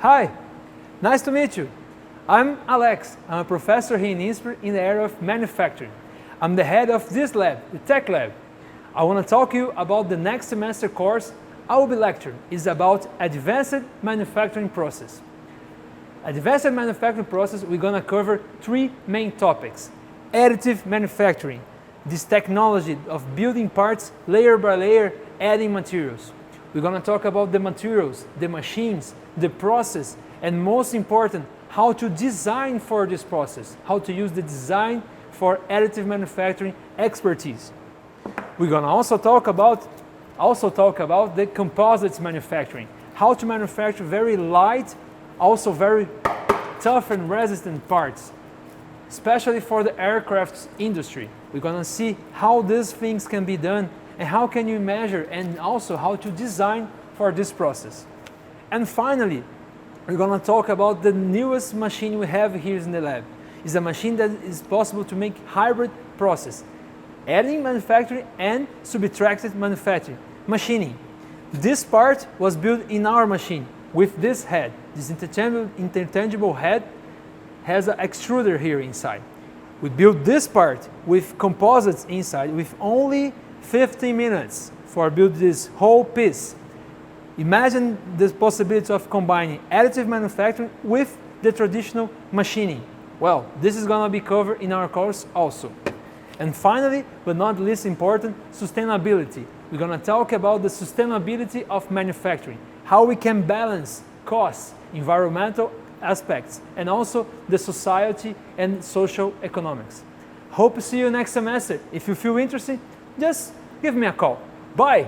Hi, nice to meet you. I'm Alex. I'm a professor here in INSPER in the area of manufacturing. I'm the head of this lab, the Tech Lab. I want to talk to you about the next semester course I will be lecturing. It's about advanced manufacturing process. Advanced manufacturing process, we're going to cover three main topics. Additive manufacturing, this technology of building parts layer by layer, adding materials. We're going to talk about the materials, the machines, the process, and most important, how to design for this process, how to use the design for additive manufacturing expertise. We're going to also talk about the composites manufacturing, how to manufacture very light, also very tough and resistant parts, especially for the aircraft industry. We're going to see how these things can be done and how can you measure and also how to design for this process. And finally, we're going to talk about the newest machine we have here in the lab. It's a machine that is possible to make hybrid process, additive manufacturing and subtractive manufacturing, machining. This part was built in our machine with this head. This interchangeable head has an extruder here inside. We built this part with composites inside with only 15 minutes for build this whole piece. Imagine the possibility of combining additive manufacturing with the traditional machining. Well, this is going to be covered in our course also. And finally, but not least important, sustainability. We're going to talk about the sustainability of manufacturing, how we can balance costs, environmental aspects, and also the society and social economics. Hope to see you next semester. If you feel interested, just give me a call. Bye!